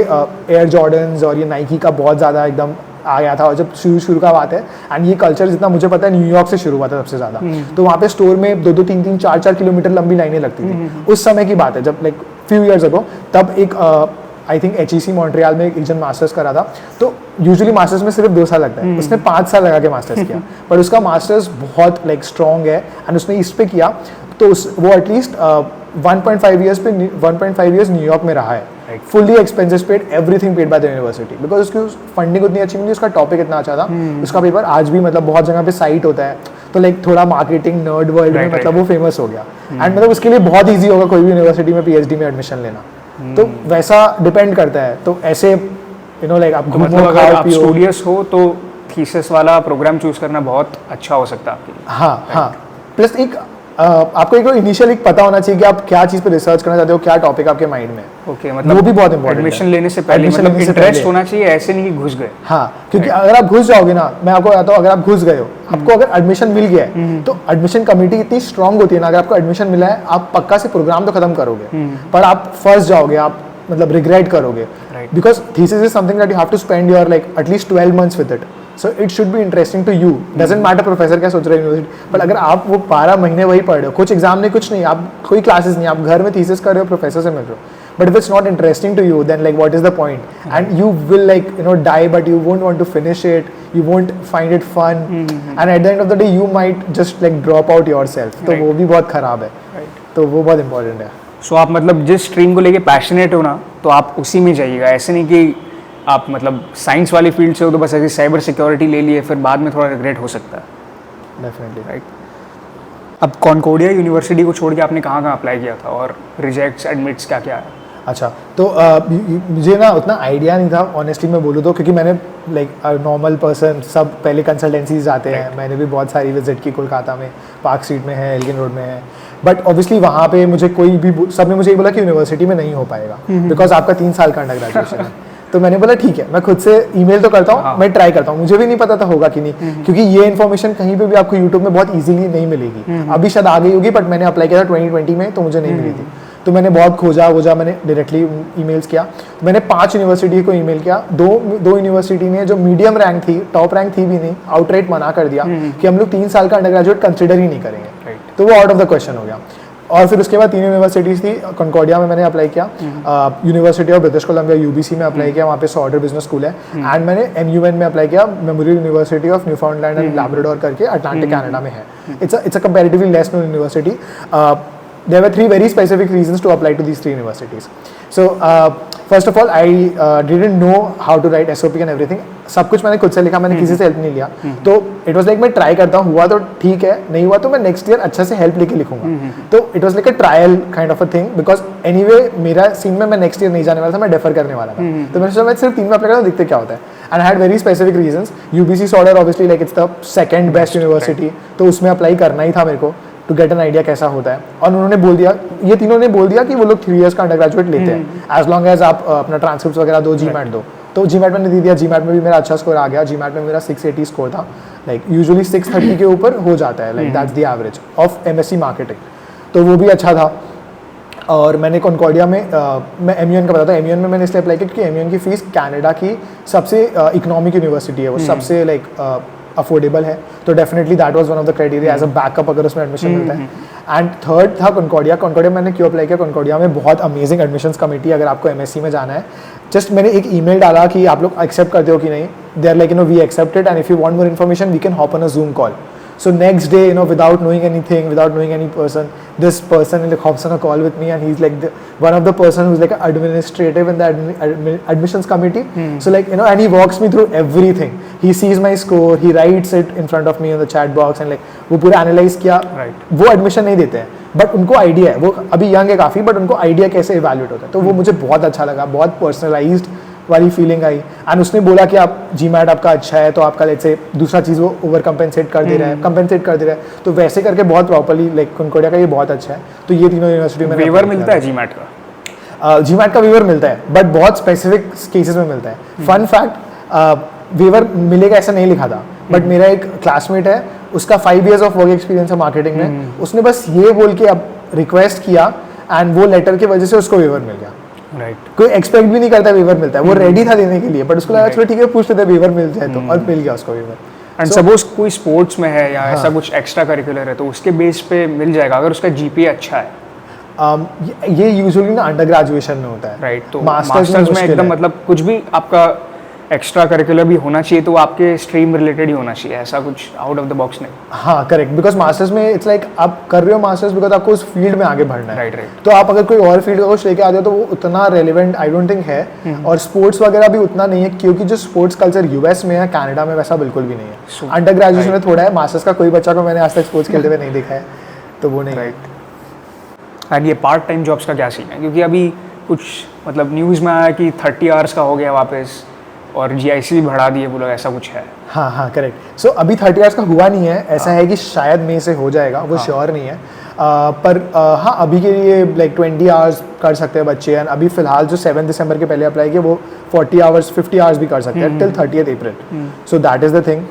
एयर जॉर्डन्स और ये नाइकी का बहुत ज़्यादा एकदम आ गया था, और जब शुरू का बात है, एंड ये कल्चर जितना मुझे पता है न्यूयॉर्क से शुरू हुआ था सबसे ज़्यादा। तो वहाँ पे स्टोर में 2-2, 3-3, 4-4 किलोमीटर लंबी लाइनें लगती थी। उस समय की बात है जब लाइक फ्यू ईयर्स अगो, तब एक आई थिंक HEC मॉन्ट्रियल में एक जन मास्टर्स करा था। तो यूजुअली मास्टर्स में सिर्फ 2 साल लगता है, उसने 5 साल लगा के मास्टर्स किया, पर उसका मास्टर्स बहुत लाइक स्ट्रॉन्ग है, एंड उसने इस पे किया तो वो एटलीस्ट 1.5 ईयर्स न्यूयॉर्क में रहा है, fully expenses paid, everything paid by the university, because उसकी फंडिंग उतनी अच्छी नहीं, उसका टॉपिक इतना अच्छा था। उसका पेपर आज भी मतलब बहुत जगह पे साइट होता है, तो लाइक थोड़ा मार्केटिंग नर्ड वर्ल्ड में मतलब वो फेमस हो गया, एंड मतलब उसके लिए बहुत ईजी होगा कोई भी यूनिवर्सिटी में PhD में एडमिशन लेना। तो वैसा डिपेंड करता है। तो ऐसे लाइक आप मतलब अगर आप स्टूडियस हो तो थीसिस वाला प्रोग्राम चूज करना बहुत अच्छा हो सकता है आपके लिए। हाँ। प्लस एक आपको एक इनिशियल एक पता होना चाहिए कि आप क्या चीज़ पे रिसर्च करना चाहते हो, क्या टॉपिक आपके माइंड में। ओके, मतलब वो भी बहुत इंपॉर्टेंट है। एडमिशन लेने से पहले मतलब इंटरेस्ट होना चाहिए, ऐसे नहीं कि घुस गए। हाँ, क्योंकि अगर आप घुस जाओगे ना, मैं आपको बताता हूँ, अगर आप घुस गए हो, आपको अगर एडमिशन मिल गया है तो एडमिशन कमेटी इतनी स्ट्रांग होती है ना, अगर आपको एडमिशन मिला है आप पक्का से प्रोग्राम तो खत्म करोगे, पर आप फंस जाओगे, आप मतलब रिग्रेट करोगे, because thesis is something that you have to spend your like at least 12 months with it, so it should be interesting to you. Doesn't matter professor क्या सोच रहे हैं यूनिवर्सिटी, पर अगर आप वो 12 महीने वही पढ़ रहे हो, कुछ एग्जाम नहीं, कुछ नहीं, आप कोई क्लासेस नहीं, आप घर में थीसिस कर रहे हो, प्रोफेसर से मिल रहे हो, but if it's not interesting to you, then like what is the point? And you will like die, but you won't want to finish it, you won't find it fun, and at the end of the day you might just like drop out yourself, तो वो भी बहुत खराब है, तो वो बहुत important है। सो आप मतलब जिस स्ट्रीम को लेके पैशनेट हो ना, तो आप उसी में जाइएगा, ऐसे नहीं कि आप मतलब साइंस वाली फील्ड से हो तो बस ऐसी साइबर सिक्योरिटी ले लिए, फिर बाद में थोड़ा रिग्रेट हो सकता है। Definitely, right. अब कॉन्कोर्डिया यूनिवर्सिटी को छोड़ के आपने कहाँ अप्लाई किया था, और रिजेक्ट्स एडमिट्स क्या क्या है? अच्छा, तो मुझे ना उतना आइडिया नहीं था ऑनेस्टली मैं बोलूँ तो, क्योंकि मैंने लाइक नॉर्मल पर्सन सब पहले कंसल्टेंसीज जाते हैं, मैंने भी बहुत सारी विजिट की, कोलकाता में पार्क स्ट्रीट में है, एल्गिन रोड में है, बट ऑब्वियसली वहाँ पे मुझे कोई भी सबने मुझे ये बोला कि यूनिवर्सिटी में नहीं हो पाएगा, बिकॉज आपका 3 साल का अंडर ग्रेजुएशन है। तो मैंने बोला ठीक है, मैं खुद से ईमेल तो करता हूँ, मैं ट्राई करता हूँ, मुझे भी नहीं पता था होगा कि नहीं, क्योंकि ये इन्फॉर्मेशन कहीं पे भी आपको यूट्यूब में बहुत इजीली नहीं मिलेगी, अभी शायद आ गई होगी, बट मैंने अप्लाई किया था 2020 में, तो मुझे नहीं मिली थी। तो मैंने बहुत खोजा, मैंने डायरेक्टली ईमेल्स किया, मैंने 5 यूनिवर्सिटी को ईमेल किया, दो यूनिवर्सिटी ने जो मीडियम रैंक थी, टॉप रैंक थी भी नहीं, आउटराइट मना कर दिया कि हम लोग 3 साल का अंडर ग्रेजुएट कंसिडर ही नहीं करेंगे, तो वो आउट ऑफ द क्वेश्चन हो गया। और फिर उसके बाद 3 यूनिवर्सिटीज़ थी, कॉन्कॉर्डिया में मैंने अप्लाई किया, university of British Colombia UBC में अप्लाई किया, वहाँ पे सॉर्डर बिजनेस स्कूल है, एंड मैंने MUN में अप्लाई किया, memorial university of Newfoundland and Labrador करके अटलांटिक कनाडा में है। It's a comparatively less known university. There were 3 very specific reasons to apply to these 3 universities. So first of all, I didn't know how to write SOP and everything. सब कुछ मैंने खुद से लिखा, मैंने किसी से हेल्प नहीं लिया, तो इट वाज लाइक मैं ट्राई करता हूँ, हुआ तो ठीक है, नहीं हुआ तो मैं नेक्स्ट ईयर अच्छा से हेल्प लेके लिखूंगा। तो it was like a trial kind of a thing, because anyway मेरा सीन में मैं नेक्स्ट ईयर नहीं जाने वाला था, मैं डेफर करने वाला था, तो मैंने सोचा मैं सिर्फ 3 में अप्लाई करूँ, देखते क्या होता है, and I had very specific reasons. UBC Sauder obviously like it's the second best university, तो उसमें अप्लाई करना ही था मेरे को, टू गेट एन आइडिया कैसा होता है। और उन्होंने बोल दिया, ये तीनों ने बोल दिया कि वो लोग 3 इयर्स का अंडर ग्रेजुएट लेते हैं, एज लॉन्ग एज आप अपना ट्रांसक्रिप्ट वगैरह दो, GMAT दो। तो GMAT मैंने दे दिया, GMAT में भी मेरा अच्छा स्कोर आ गया, GMAT में मेरा 680 स्कोर था, लाइक यूजुअली 630 के ऊपर हो जाता है, like that's the average of MSc marketing, तो वो भी अच्छा था। और मैंने कॉन्कॉर्डिया में मैं MUN का बताता हूँ, MUN में मैंने इसलिए अप्लाई किया क्योंकि MUN की फीस कनाडा की सबसे इकोनॉमिक यूनिवर्सिटी है, वो सबसे लाइक अफोर्डेबल है, तो definitely that was one of the criteria as a backup अगर उसमें एडमिशन मिलता है। एंड थर्ड था कॉन्कॉर्डिया मैंने क्यों अप्लाई किया, कॉन्कॉर्डिया में बहुत अमेजिंग एडमिशंस कमेटी, अगर आपको MSc में जाना है, जस्ट मैंने एक ईमेल डाला कि आप लोग एक्सेप्ट करते हो कि नहीं, they are like we accepted and if you want more information we can hop on a Zoom call. So next day, without knowing anything, without knowing any person, this person like hops on a call with me, and he's like one of the person who's like administrative in the admissions committee. So like and he walks me through everything. He sees my score, he writes it in front of me in the chat box, and like वो पूरा analyze किया. वो admission नहीं देते हैं, but उनको idea है, वो अभी young है काफ़ी, but उनको idea कैसे evaluate होता है, तो वो मुझे बहुत अच्छा लगा, बहुत personalized वाली फीलिंग आई। एंड उसने बोला कि आप GMAT आपका अच्छा है, तो आपका लेट्स से दूसरा चीज़ वो ओवर कंपेंसेट कर दे रहा है, कंपेंसेट कर दे रहा है, तो वैसे करके बहुत प्रॉपर्ली लाइक कॉन्कॉर्डिया का ये बहुत अच्छा है। तो ये तीनों यूनिवर्सिटी में वेवर मिलता है GMAT का? GMAT का वेवर मिलता है, बट बहुत स्पेसिफिक केसेस में मिलता है। फन फैक्ट, वेवर मिलेगा ऐसा नहीं लिखा था, बट मेरा एक क्लासमेट है, उसका 5 years ऑफ वर्क एक्सपीरियंस है मार्केटिंग में, उसने बस ये बोल के अब रिक्वेस्ट किया एंड वो लेटर की वजह से उसको वेवर मिल गया। राइट। कोई एक्सपेक्ट भी नहीं करता वेवर मिलता है, वो रेडी था देने के लिए, बट उसको लगा चलो ठीक है पूछ लेते वेवर मिल जाए तो, और मिल गया उसको वेवर। एंड सपोज कोई स्पोर्ट्स में है या ऐसा कुछ एक्स्ट्रा करिकुलर है तो उसके बेस पे मिल जाएगा अगर उसका जीपीए अच्छा है। ये यूजुअली ना अंडर ग्रेजुएशन में होता है, राइट। तो मास्टर्स में एकदम मतलब कुछ भी आपका एक्स्ट्रा करिकुलर भी होना चाहिए तो वो आपके स्ट्रीम रिलेटेड ही होना चाहिए, ऐसा कुछ आउट ऑफ द बॉक्स नहीं। हाँ करेक्ट, बिकॉज मास्टर्स में इट्स लाइक आप कर रहे हो मास्टर्स बिकॉज आपको उस फील्ड में आगे बढ़ना है। राइट। तो आप अगर कोई और फील्ड का कुछ लेके आते हो तो वो उतना रेलिवेंट आई डोंट थिंक है, और स्पोर्ट्स वगैरह भी उतना नहीं है, क्योंकि जो स्पोर्ट्स कल्चर यूएस में है, कनाडा में वैसा बिल्कुल भी नहीं है। अंडर ग्रेजुएशन में थोड़ा है, मास्टर्स का कोई बच्चा को मैंने आज तक स्पोर्ट्स खेलते हुए नहीं देखा है, तो वो नहीं है। एंड ये पार्ट टाइम जॉब्स का क्या सीन है, क्योंकि अभी कुछ मतलब न्यूज़ में आया कि 30 आवर्स का हो गया वापस और जीआईसी भी बढ़ा दिए बोला, ऐसा कुछ है। हाँ करेक्ट। सो अभी 30 आवर्स का हुआ नहीं है, ऐसा है कि शायद मई से हो जाएगा, वो श्योर नहीं है। पर हाँ अभी के लिए लाइक 20 आवर्स कर सकते हैं बच्चे, एंड अभी फिलहाल जो 7 दिसंबर के पहले अप्लाई किए वो 40 आवर्स 50 आवर्स भी कर सकते हैं till 30th April. So that is the thing.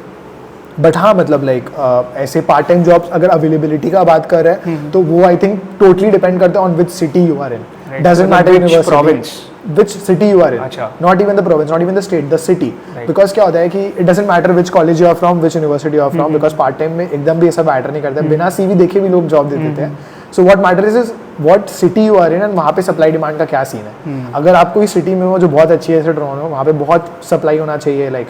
But हाँ मतलब लाइक ऐसे पार्ट टाइम जॉब्स अगर अवेलेबिलिटी का बात कर रहे हैं तो वो आई थिंक टोटली डिपेंड करते हैं on which city you are in. Doesn't matter university which city you are in, not even the province, not even the state, the city, because क्या होता है कि it doesn't matter which college you are from, which university you are from, because part time में एकदम भी ऐसा मैटर नहीं करता है, बिना सीवी देखे भी लोग जॉब दे देते हैं। So what matters is what city you are in and वहाँ पे सप्लाई डिमांड का क्या सीन है। अगर आप कोई सिटी में हो जो बहुत अच्छी है, जैसे टोरंटो, वहाँ पे बहुत सप्लाई होना चाहिए, लाइक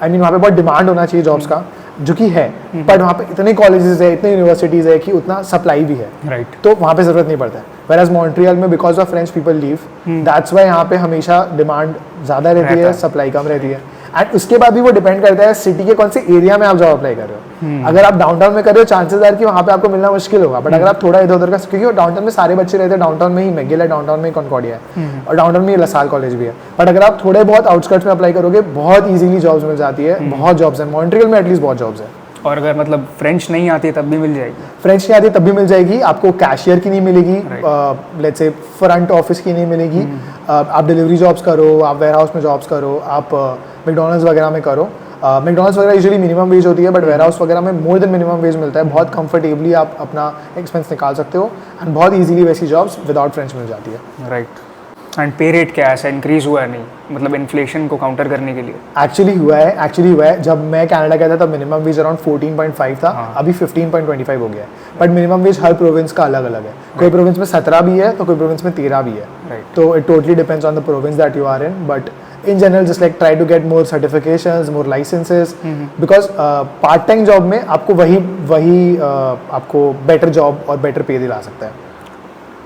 आई मीन वहाँ पे बहुत डिमांड होना चाहिए जॉब्स का, जो कि है, बट वहाँ पे इतने कॉलेजेस है, इतने यूनिवर्सिटीज़ है कि उतना सप्लाई भी है, राइट। तो वहाँ पे ज़रूरत नहीं पड़ता है। Whereas मॉन्ट्रियल में because of French people leave, that's why यहाँ पे हमेशा डिमांड ज़्यादा रहती है, सप्लाई कम रहती है। एंड उसके बाद भी वो डिपेंड करता है सिटी के कौन से एरिया में आप जॉब अप्लाई कर रहे हो। अगर आप डाउनटाउन में कर रहे हो चांसेस है कि वहाँ पे आपको मिलना मुश्किल होगा, बट अगर आप थोड़ा इधर उधर का, क्योंकि डाउनटाउन में सारे बच्चे रहते हैं, डाउनटाउन में ही मैगिल है, डाउनटाउन में ही कॉन्कॉर्डिया है, और डाउनटाउन में ही लसाल कॉलेज भी है। बट अगर आप थोड़े बहुत आउटस्कर्ट्स में अप्लाई करोगे बहुत ईजिली जॉब्स मिल जाती है, बहुत जॉब्स है मॉन्ट्रियल में, एटलीस्ट बहुत जॉब्स है। और अगर मतलब फ्रेंच नहीं आती तब भी मिल जाएगी? फ्रेंच नहीं आती तब भी मिल जाएगी, आपको कैशियर की नहीं मिलेगी, लेट्स से फ्रंट ऑफिस की नहीं मिलेगी। आप डिलीवरी जॉब्स करो, आप वेयर हाउस में जॉब्स करो, आप मैकडॉनल्ड्स वगैरह में करो। मैकडॉनल्ड्स वगैरह यूजुअली मिनिमम वेज होती है, बट वेयर हाउस वगैरह में मोर देन मिनिमम वेज मिलता है, बहुत कंफर्टेबली आप अपना एक्सपेंस निकाल सकते हो, एंड बहुत ईजिली वैसी जॉब्स विदाउट फ्रेंच मिल जाती है। राइट। एंड पे रेट क्या ऐसा इंक्रीज हुआ है नहीं, मतलब इन्फ्लेशन को काउंटर करने के लिए? एक्चुअली हुआ है। जब मैं कनाडा गया था तब मिनिमम वेज अराउंड 14.5 था, अभी 15.25 हो गया है। But minimum wage her province का अलग अलग है, कोई प्रोविंस में 17 भी है तो कोई प्रोविंस में 13 भी है। तो it totally depends on the province that you are in, but in general just like try to get more certifications, more licenses, because part time job में आपको वही आपको better job और better pay दिला सकता है।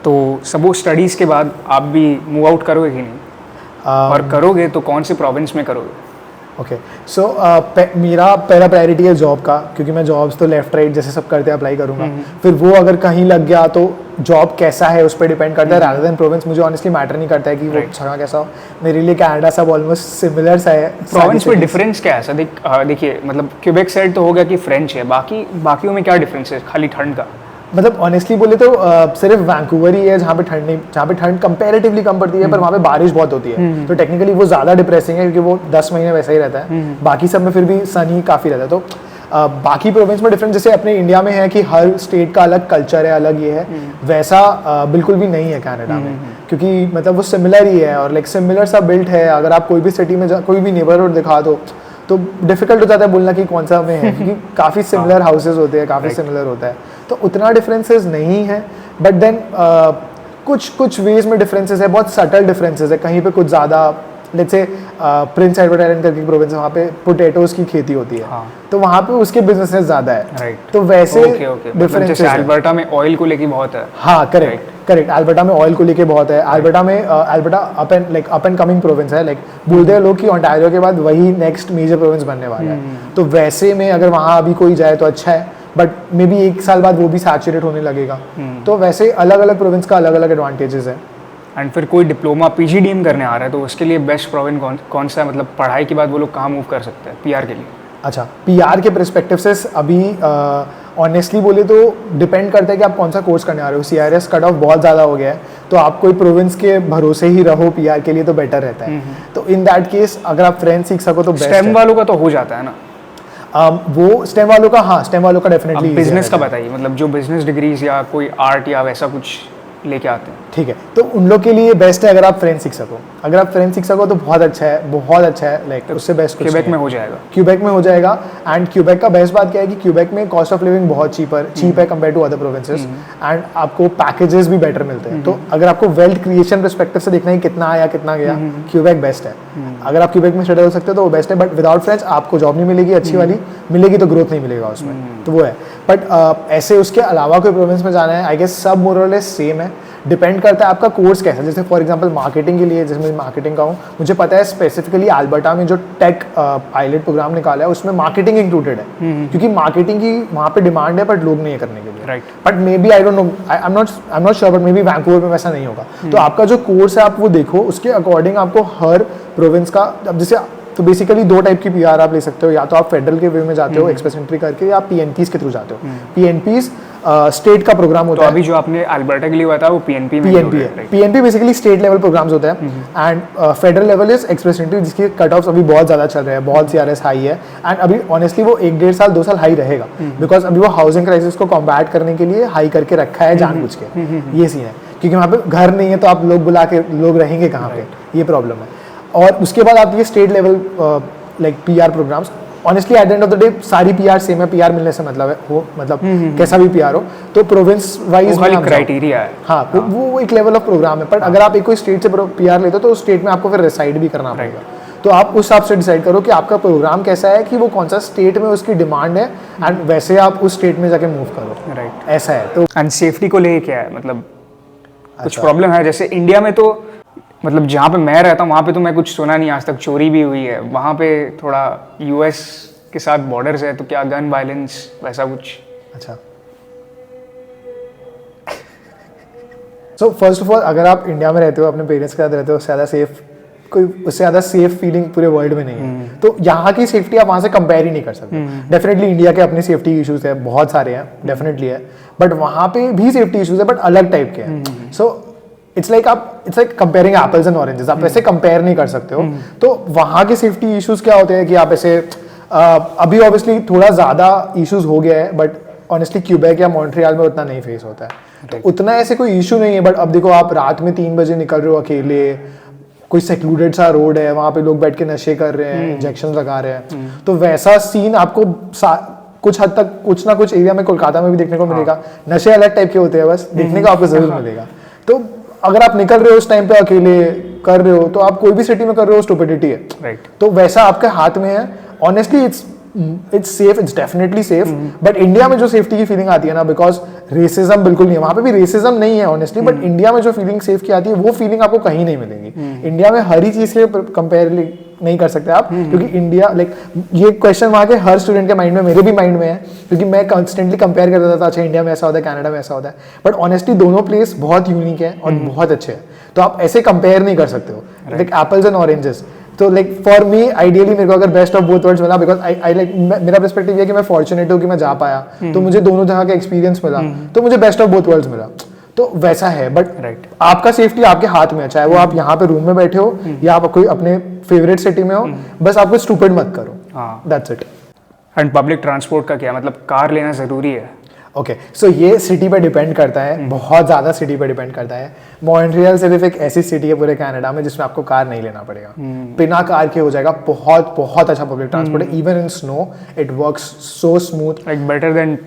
तो सपोज स्टडीज़ के बाद आप भी मूव आउट करोगे कि नहीं, और करोगे तो कौन से प्रोविंस में करोगे? ओके, सो मेरा पहला प्रायोरिटी है जॉब का, क्योंकि मैं जॉब्स तो लेफ्ट राइट जैसे सब करते हैं अप्लाई करूंगा। फिर वो अगर कहीं लग गया तो जॉब कैसा है उस पर डिपेंड करता है, रादर देन प्रोविंस। मुझे ऑनेस्टली मैटर नहीं करता है कि वो जगह कैसा हो, मेरे लिए कनाडा सब ऑलमोस्ट सिमिलर सा है। प्रोविंस में डिफरेंस क्या है ऐसा? देखिए मतलब क्यूबेक साइड तो हो गया कि फ्रेंच है, बाकियों में क्या डिफरेंस है खाली ठंड का? मतलब ऑनेस्टली बोले तो सिर्फ वैंकूवर ही है जहाँ पे ठंड कंपैरेटिवली कम पड़ती है, पर वहाँ पे बारिश बहुत होती है, तो टेक्निकली वो ज़्यादा डिप्रेसिंग है, क्योंकि वो 10 महीने वैसा ही रहता है। बाकी सब में फिर भी सन ही काफ़ी रहता है। तो बाकी प्रोविंस में डिफरेंस जैसे अपने इंडिया में है कि हर स्टेट का अलग कल्चर है, अलग ये है, वैसा बिल्कुल भी नहीं है कनाडा में, क्योंकि मतलब वो सिमिलर ही है और लाइक सिमिलर सा बिल्ट है। अगर आप कोई भी सिटी में कोई भी नेबरहुड दिखा दो तो डिफिकल्ट हो जाता है बोलना कि कौन सा में है, क्योंकि काफ़ी सिमिलर हाउसेज होते हैं, काफ़ी सिमिलर होता है, तो उतना डिफरेंसेस नहीं है। बट देन कुछ वेज में डिफरेंसेस है, बहुत सटल डिफरेंसेस है। कहीं पे कुछ ज़्यादा, let's say Prince Edward island करके प्रोविंस है, वहाँ पे पोटैटोज की खेती होती है, तो वहाँ पे उसके बिजनेसेस ज़्यादा है, तो वैसे डिफरेंसेस। अल्बर्टा में ऑयल को लेके बहुत है। हाँ करेक्ट, अल्बर्टा में ऑयल को लेके बहुत है। अल्बर्टा में Alberta up and coming province है, लाइक बोलते हैं लोग कि ओंटारियो के बाद वही नेक्स्ट मेजर प्रोविंस बनने वाला है। तो वैसे में अगर वहाँ अभी कोई जाए तो अच्छा है, बट मे बी 1 साल बाद वो भी सैचुरेट होने लगेगा। तो वैसे अलग अलग प्रोविंस का अलग अलग एडवांटेजेस है। एंड फिर कोई डिप्लोमा पीजीडीएम करने आ रहा है तो उसके लिए बेस्ट प्रोविंस कौन सा है? मतलब पढ़ाई के बाद वो लोग कहाँ मूव कर सकते हैं पीआर के लिए? अच्छा, पीआर के पर्सपेक्टिव से अभी ऑनेस्टली बोले तो डिपेंड करता है कि आप कौन सा कोर्स करने आ रहे हो। सीआरएस कट ऑफ बहुत ज़्यादा हो गया है, तो आप कोई प्रोविंस के भरोसे ही रहो पीआर के लिए तो बेटर रहता है। तो इन दैट केस अगर आप फ्रेंच सीख सको तो बेस्ट है। स्टेम वालों का तो हो जाता है ना? वो स्टेम वालों का, हाँ स्टेम वालों का डेफिनेटली। बिजनेस का बताइए, मतलब जो बिजनेस डिग्रीज या कोई आर्ट या वैसा कुछ लेके आते हैं। ठीक है, तो उन लोग के लिए बेस्ट है अगर आप फ्रेंच सीख सको। अगर आप फ्रेंच सीख सको तो बहुत अच्छा है, बहुत अच्छा है। लाइक उससे बेस्ट क्यूबेक में हो जाएगा। क्यूबेक में हो जाएगा। एंड क्यूबेक का बेस्ट बात क्या है कि क्यूबेक में कॉस्ट ऑफ लिविंग बहुत चीप है compare to other provinces, and आपको पैकेजेस भी बेटर मिलते हैं। तो अगर आपको वेल्थ क्रिएशन पर्सपेक्टिव से देखना है कितना आया कितना गया, क्यूबेक बेस्ट है। अगर आप क्यूबेक में सेटल हो सकते हो तो वो बेस्ट है, बट विदाउट फ्रेंच आपको जॉब नहीं मिलेगी, अच्छी वाली मिलेगी तो ग्रोथ नहीं मिलेगा उसमें, तो वो है। बट ऐसे उसके अलावा कोई प्रोविंस में जाना है, आई गेस सब मोर और लेस सेम है। डिपेंड करता है आपका कोर्स कैसा है। जैसे फॉर एग्जांपल मार्केटिंग के लिए, जैसे मैं मार्केटिंग का हूँ, मुझे पता है स्पेसिफिकली अल्बर्टा में जो टेक पायलट प्रोग्राम निकाला है उसमें मार्केटिंग इंक्लूडेड है, क्योंकि मार्केटिंग की वहाँ पे डिमांड है बट लोग नहीं है करने के लिए। Right. But maybe I don't know, I am not sure, but maybe Vancouver में वैसा नहीं होगा। तो आपका जो कोर्स है आप वो देखो, उसके अकॉर्डिंग आपको हर प्रोविंस का, अब जैसे तो बेसिकली 2 टाइप की पीआर आप ले सकते हो, या तो आप फेडरल के वे में जाते हो एक्सप्रेस एंट्री करके, या पीएनपीज के थ्रू जाते हो। पीएनपीज स्टेट का प्रोग्राम होता है। है। अभी जो आपने अल्बर्टा के लिए बताया वो पीएनपी में है। PNP basically state level programs होते हैं, and federal level is express entry, जिसकी कट ऑफ्स अभी बहुत ज्यादा चल रहे हैं, बहुत सीआरएस हाई है। एंड अभी ऑनेस्टली वो 1-1.5 साल 2 साल हाई रहेगा, बिकॉज अभी वो हाउसिंग क्राइसिस को कॉम्बैट करने के लिए हाई करके रखा है जानबूझ के। ये सीन है, क्योंकि वहाँ पे घर नहीं है तो आप लोग बुला के लोग रहेंगे कहाँ पे, ये प्रॉब्लम है। और उसके बाद आप ये state level like PR programs, honestly at the end of the day सारी पीआर सेम है। पीआर मिलने से मतलब है हो, मतलब कैसा भी पीआर हो, तो प्रोविंस वाइज क्राइटेरिया है। हाँ, वो एक लेवल ऑफ प्रोग्राम है। पर अगर आप एक कोई स्टेट से पीआर लेते हो तो उस स्टेट में आपको फिर रिसाइड भी करना पड़ेगा। तो आप उस हिसाब से डिसाइड करो कि आपका प्रोग्राम कैसा है, कि वो कौन सा स्टेट में उसकी डिमांड है, एंड वैसे आप उस स्टेट में जाके मूव करो। राइट, ऐसा है। तो एंड सेफ्टी को लेके क्या है, मतलब कुछ प्रॉब्लम है? जैसे इंडिया में तो मतलब जहाँ पे मैं रहता हूँ वहाँ पे तो मैं कुछ सुना नहीं आज तक, चोरी भी हुई है। वहाँ पे थोड़ा यूएस के साथ बॉर्डर्स है, तो क्या गन वायलेंस वैसा कुछ? अच्छा, सो फर्स्ट ऑफ ऑल अगर आप इंडिया में रहते हो, अपने पेरेंट्स के साथ रहते हो, उससे ज़्यादा सेफ कोई, उससे ज़्यादा सेफ फीलिंग पूरे वर्ल्ड में नहीं है। तो यहाँ की सेफ्टी आप वहाँ से कंपेयर ही नहीं कर सकते। डेफिनेटली इंडिया के अपने सेफ्टी इश्यूज है, बहुत सारे हैं, डेफिनेटली है, बट वहाँ पे भी सेफ्टी इश्यूज है, बट अलग टाइप के हैं। So it's like comparing apples and oranges, आप ऐसे कंपेयर नहीं कर सकते हो। तो वहाँ के सेफ्टी इश्यूज क्या होते हैं कि आप ऐसे अभी ऑब्वियसली थोड़ा ज़्यादा इश्यूज हो गया है, बट ऑनेस्टली क्यूबेक या मॉन्ट्रियल में उतना नहीं फेस होता है। तो उतना ऐसे कोई इशू नहीं है। बट अब देखो, आप रात में 3 बजे निकल रहे हो अकेले, कोई सेक्लूडेड सा रोड है, वहाँ पे लोग बैठ के नशे कर रहे हैं, इंजेक्शन लगा रहे हैं, तो वैसा सीन आपको कुछ हद तक कुछ ना कुछ एरिया में कोलकाता में भी देखने को मिलेगा। नशे अलग टाइप के होते हैं, बस देखने को आपको जरूर मिलेगा। तो अगर आप निकल रहे हो उस टाइम पे अकेले कर रहे हो, तो आप कोई भी सिटी में कर रहे हो, स्टुपिडिटी है। राइट। तो वैसा आपके हाथ में है। Honestly it's safe, it's definitely safe. But India में जो सेफ्टी की फीलिंग आती है ना, बिकॉज रेसिज्म बिल्कुल नहीं है वहाँ पे, भी रेसिज्म नहीं है ऑनेस्टली, बट इंडिया में जो फीलिंग सेफ की आती है वो फीलिंग आपको कहीं नहीं मिलेगी। इंडिया में हर ही चीज के कंपेयर नहीं कर सकते आप, क्योंकि इंडिया लाइक ये क्वेश्चन वहाँ के हर स्टूडेंट के माइंड में, मेरे भी माइंड में है, क्योंकि मैं कॉन्स्टेंटली कंपेयर करता था, अच्छा इंडिया में ऐसा होता है, कनाडा में ऐसा होता है। बट ऑनेस्टली दोनों प्लेस बहुत यूनिक है और बहुत अच्छे हैं, तो आप ऐसे कंपेयर नहीं कर सकते हो, लाइक एप्पल्स एंड ऑरेंजेस। तो लाइक फॉर मी आइडियली मेरे को अगर बेस्ट ऑफ बोथ वर्ल्ड्स मिला, बिकॉज आई लाइक, मेरा पर्सपेक्टिव ये कि मैं फॉर्चुनेट हूँ कि मैं जा पाया, तो मुझे दोनों जगह का एक्सपीरियंस मिला, तो मुझे बेस्ट ऑफ बोथ वर्ल्ड्स मिला। तो वैसा है। बट आपका सेफ्टी आपके हाथ में है, चाहे वो आप यहाँ पे रूम में बैठे हो या आप कोई अपने फेवरेट सिटी में हो, बस आपको स्टूपिड मत करो, that's it. And public transport का क्या, मतलब कार लेना जरूरी है? ओके, सो ये सिटी पे डिपेंड करता है, बहुत ज़्यादा सिटी पे डिपेंड करता है। मॉन्ट्रियल सिर्फ एक ऐसी सिटी है पूरे कनाडा में जिसमें आपको कार नहीं लेना पड़ेगा, बिना कार के हो जाएगा। बहुत बहुत अच्छा पब्लिक ट्रांसपोर्ट है, even in snow it works so smooth, like better than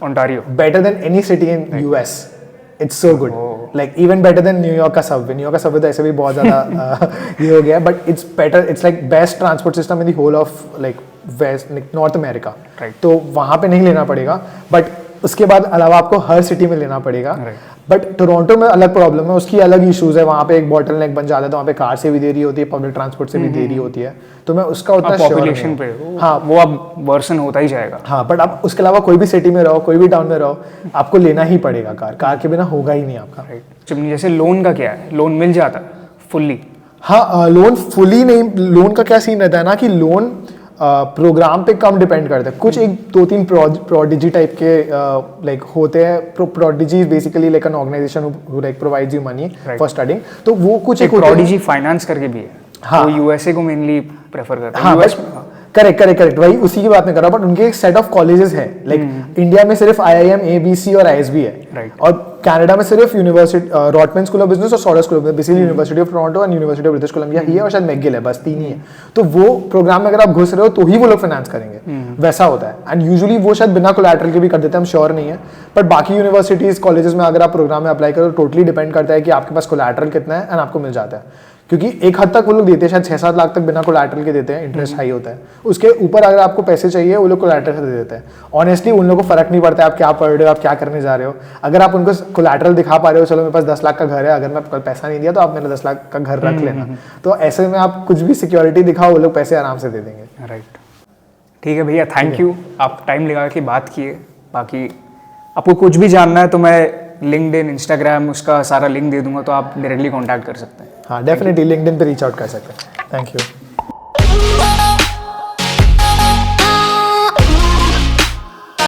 Ontario, better than any city in US. It's so good, like even better than New York का सबवे। न्यूयॉर्क का सबवे तो ऐसे भी बहुत ज़्यादा ये हो गया है, but it's better, it's like best transport system in the whole of like west, like North America. तो वहाँ पे नहीं लेना पड़ेगा, बट उसके बाद अलावा आपको हर सिटी में लेना पड़ेगा। बट टोरंटो में अलग प्रॉब्लम है, उसकी अलग इश्यूज है, वहाँ पे एक बॉटल नेक बन जाता है, तो वहाँ पे कार से भी देरी होती है, पब्लिक ट्रांसपोर्ट से भी देरी होती है। तो मैं उसका उतना पॉपुलेशन पे, हाँ वो अब वर्सन होता ही जाएगा। हाँ, बट आप उसके अलावा कोई भी सिटी में रहो, कोई भी टाउन में रहो, आपको लेना ही पड़ेगा कार के बिना होगा ही नहीं आपका। जैसे लोन का क्या है, लोन मिल जाता है फुल्ली? हाँ, लोन फुली नहीं, लोन का क्या सीन रहता है ना कि लोन प्रोग्राम पे कम डिपेंड करता है। कुछ 1-2-3 प्रोडिजी टाइप के लाइक होते हैं। Prodigy basically like an organization who like provides you money for studying, तो वो कुछ एक प्रोडिजी फाइनेंस करके भी है। हाँ, वो यूएसए को मेनली प्रेफर करते हैं। हाँ, यूएस करेक्ट वही उसी की बात मैं कर रहा हूँ, बट उनके एक सेट ऑफ कॉलेजेस है, लाइक इंडिया में सिर्फ IIM, ABC और ISB है, Right. और कनाडा में सिर्फ university Rotman school of business और Sauder school of business, basically university of Toronto और यूनिवर्सिटी ऑफ ब्रिटिश कोलंबिया ही है, और शायद मैकगिल है, बस 3 ही है। तो वो प्रोग्राम में अगर आप घुस रहे हो तो ही वो लोग फाइनेंस करेंगे, वैसा होता है। एंड यूजुअली वो शायद बिना कोलैटरल के भी कर देते हैं, हम श्योर नहीं है, बट बाकी यूनिवर्सिटीज कॉलेजेस में अगर आप प्रोग्राम में अप्लाई करो, टोटली डिपेंड करता है कि आपके पास कोलैटरल कितना है, एंड आपको मिल जाता है। क्योंकि एक हद तक वो लोग देते हैं, शायद 6-7 लाख तक बिना कोलैटरल के देते हैं, इंटरेस्ट हाई होता है। उसके ऊपर अगर आपको पैसे चाहिए वो लोग कोलैटरल दे देते हैं। ऑनेस्टली उन लोगों को फर्क नहीं पड़ता है आप क्या पढ़ रहे हो, आप क्या करने जा रहे हो। अगर आप उनको कोलैटरल दिखा पा रहे हो, चलो मेरे पास 10 लाख का घर है, अगर मैं पैसा नहीं दिया तो आप मेरा 10 लाख का घर रख लेना, तो ऐसे में आप कुछ भी सिक्योरिटी दिखाओ, वो लोग पैसे आराम से दे देंगे। राइट, ठीक है भैया, थैंक यू, आप टाइम लगा के बात किए। बाकी आपको कुछ भी जानना है तो मैं लिंक्डइन, इंस्टाग्राम, उसका सारा लिंक दे दूंगा, तो आप डायरेक्टली कॉन्टैक्ट कर सकते हैं। हाँ, डेफिनेटली लिंक्डइन पे रीच आउट कर सकते हैं। Thank you.